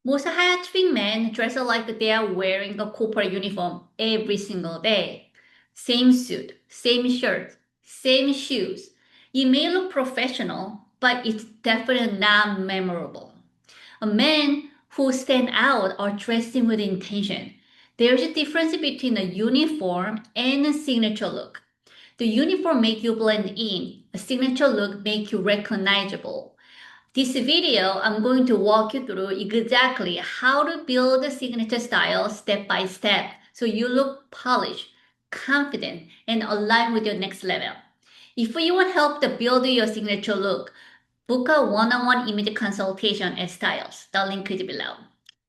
Most high-achieving men dress like they are wearing a corporate uniform every single day. Same suit, same shirt, same shoes. It may look professional, but it's definitely not memorable. A men who stand out are dressing with intention. There's a difference between a uniform and a signature look. The uniform makes you blend in. A signature look makes you recognizable. This video, I'm going to walk you through exactly how to build a signature style step by step so you look polished, confident, and aligned with your next level. If you want help to build your signature look, book a one-on-one image consultation at STYiLES. The link is below.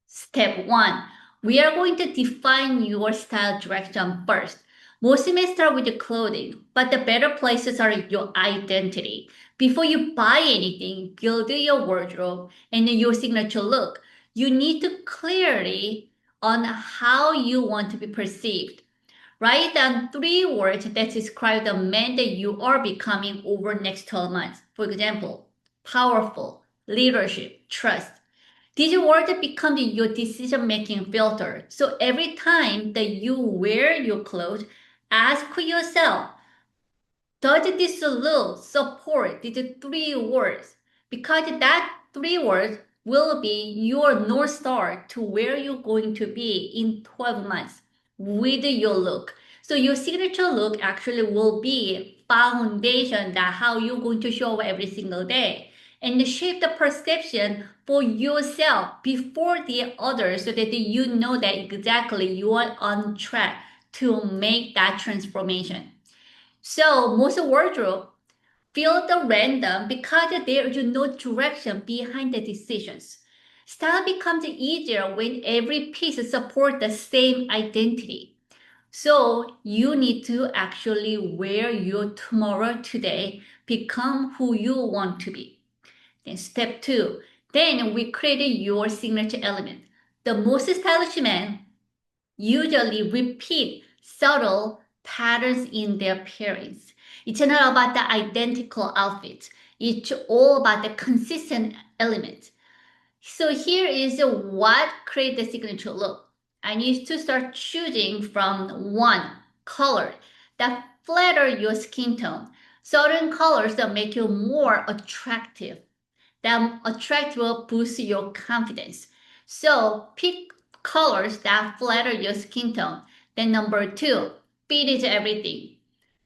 Step 1. We are going to define your style direction first. Most men start with your clothing, but the better places are your identity. Before you buy anything, build your wardrobe and your signature look. You need to clarity on how you want to be perceived. Write down 3 words that describe the man that you are becoming over next 12 months. For example, powerful, leadership, trust. These words become your decision-making filter. So every time that you wear your clothes, ask yourself, does this look support these 3 words? Because that 3 words will be your North Star to where you're going to be in 12 months with your look. So your signature look actually will be foundation that how you're going to show every single day and shape the perception for yourself before the others so that you know that exactly you are on track to make that transformation. So most wardrobe feel the random because there is no direction behind the decisions. Style becomes easier when every piece supports the same identity. So you need to actually wear your tomorrow today, become who you want to be. Then step 2, then we create your signature element. The most stylish men usually repeat subtle patterns in their appearance. It's not about the identical outfit. It's all about the consistent element. So here is what create the signature look. I need to start choosing from 1, color that flatter your skin tone. Certain colors that make you more attractive. That attract will boost your confidence. So pick colors that flatter your skin tone. Then number 2, fit is everything.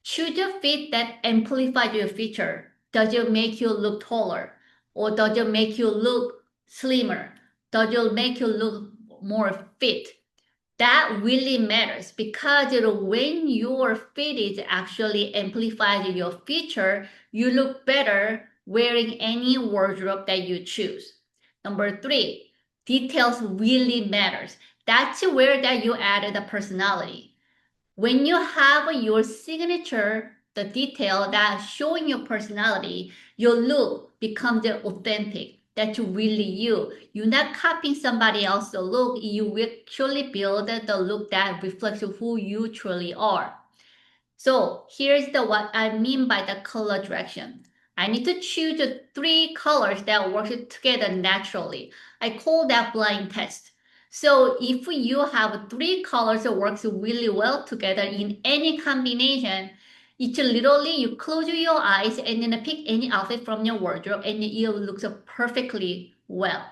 Choose a fit that amplifies your feature. Does it make you look taller? Or does it make you look slimmer? Does it make you look more fit? That really matters because when your fit is actually amplifies your feature, you look better wearing any wardrobe that you choose. Number 3, details really matters. That's where that you added the personality. When you have your signature, the detail that showing your personality, your look becomes authentic. That's really you. You're not copying somebody else's look. You actually build the look that reflects who you truly are. So here's what I mean by the color direction. I need to choose 3 colors that work together naturally. I call that blind test. So if you have 3 colors that works really well together in any combination, it's literally you close your eyes and then pick any outfit from your wardrobe and it looks perfectly well.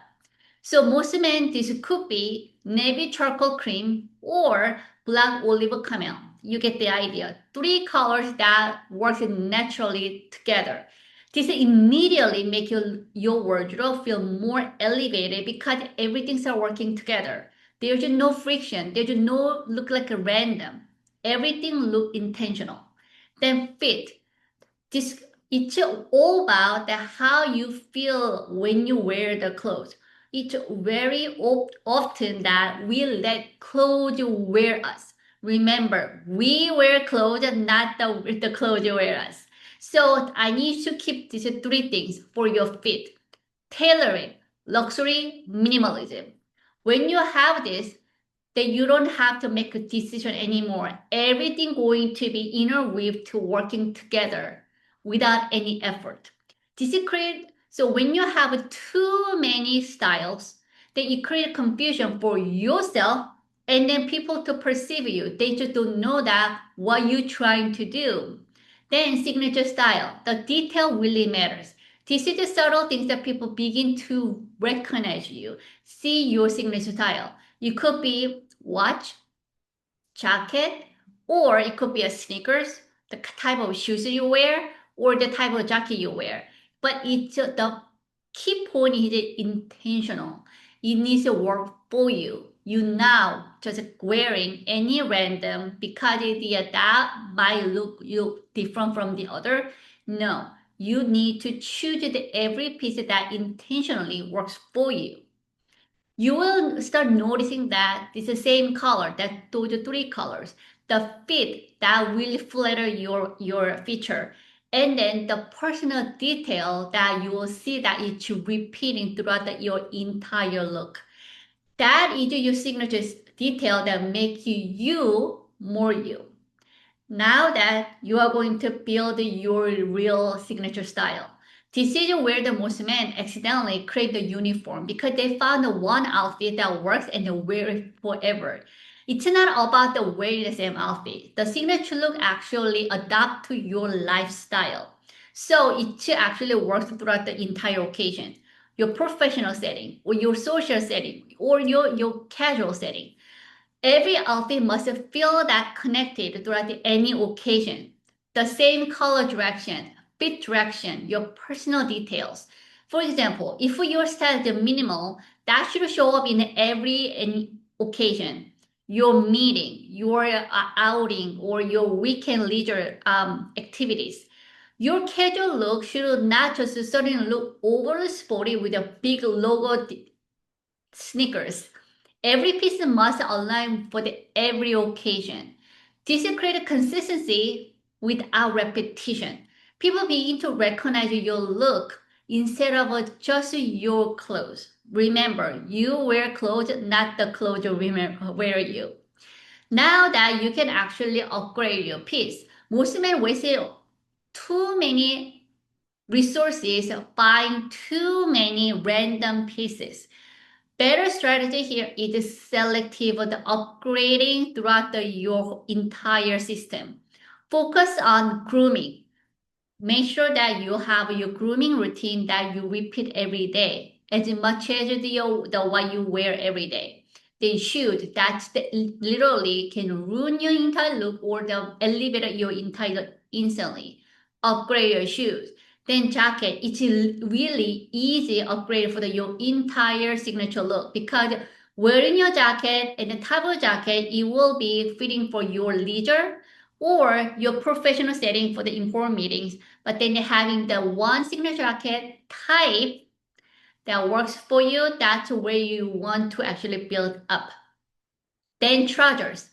So most men, this could be navy charcoal cream or black olive camel. You get the idea. 3 colors that work naturally together. This immediately make your wardrobe feel more elevated because everything's working together. There's no friction. There's no look like a random. Everything look intentional. Then fit. This it's all about how you feel when you wear the clothes. It's very often that we let clothes wear us. Remember, we wear clothes, not the clothes wear us. So I need to keep these 3 things for your fit. Tailoring, luxury, minimalism. When you have this, then you don't have to make a decision anymore. Everything going to be interweaved to working together without any effort. This is great. So when you have too many styles, then it creates confusion for yourself and then people to perceive you. They just don't know that what you're trying to do. Then signature style, the detail really matters. This is the subtle things that people begin to recognize you, see your signature style. It could be watch, jacket, or it could be a sneakers, the type of shoes you wear, or the type of jacket you wear. But it's the key point is intentional. It needs to work for you. You now just wearing any random because that might look you different from the other. No, you need to choose the every piece that intentionally works for you. You will start noticing that it's the same color, that those three colors, the fit that will flatter your feature, and then the personal detail that you will see that it's repeating throughout your entire look. That is your signature detail that makes you more you. Now that you are going to build your real signature style. This is where the most men accidentally create the uniform because they found the one outfit that works and they wear it forever. It's not about the wearing the same outfit. The signature look actually adapt to your lifestyle. So it actually works throughout the entire occasion. Your professional setting or your social setting or your casual setting. Every outfit must feel that connected throughout any occasion. The same color direction, fit direction, your personal details. For example, if your style is minimal, that should show up in every occasion. Your meeting, your outing, or your weekend leisure activities. Your casual look should not just suddenly look overly sporty with a big logo sneakers. Every piece must align for every occasion. This creates consistency without repetition. People begin to recognize your look instead of just your clothes. Remember, you wear clothes, not the clothes wear you. Now that you can actually upgrade your piece, most men waste too many resources buying too many random pieces. Better strategy here is selective the upgrading throughout your entire system. Focus on grooming. Make sure that you have your grooming routine that you repeat every day as much as the what you wear every day. Then shoes literally can ruin your entire look or elevate your entire instantly. Upgrade your shoes. Then jacket, it's really easy upgrade for your entire signature look because wearing your jacket and the type of jacket, it will be fitting for your leisure or your professional setting for the important meetings, but then having the one signature jacket type that works for you, that's where you want to actually build up. Then trousers.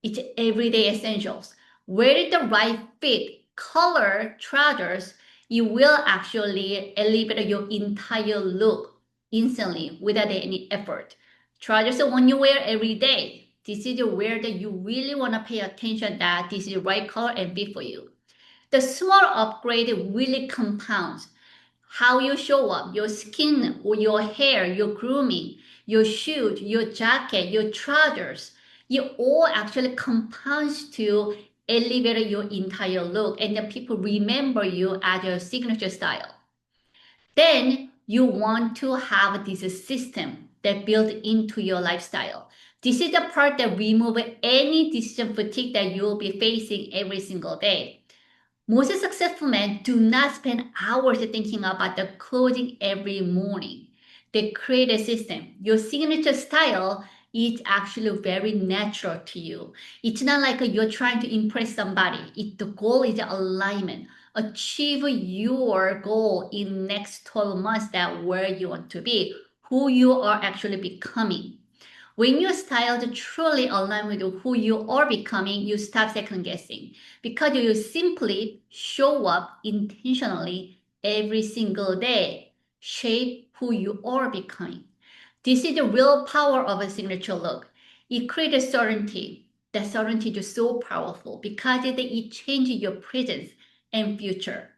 It's everyday essentials. Wearing the right fit, color trousers, you will actually elevate your entire look instantly without any effort. Trousers are one you wear every day. This is the wear that you really want to pay attention that this is the right color and fit for you. The small upgrade really compounds how you show up, your skin or your hair, your grooming, your shoes, your jacket, your trousers. It all actually compounds to elevate your entire look and the people remember you as your signature style. Then you want to have this system that built into your lifestyle. This is the part that removes any decision fatigue that you'll be facing every single day. Most successful men do not spend hours thinking about the clothing every morning. They create a system. Your signature style is actually very natural to you. It's not like you're trying to impress somebody. The goal is alignment. Achieve your goal in next 12 months that where you want to be, who you are actually becoming. When your style truly align with who you are becoming, you stop second guessing because you simply show up intentionally every single day, shape who you are becoming. This is the real power of a signature look. It creates certainty. That certainty is so powerful because it changes your presence and future.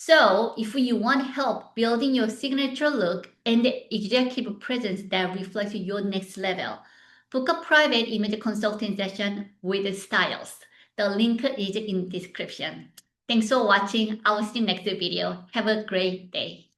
So if you want help building your signature look and the executive presence that reflects your next level, book a private image consulting session with STYiLES. The link is in the description. Thanks for watching. I will see you next video. Have a great day.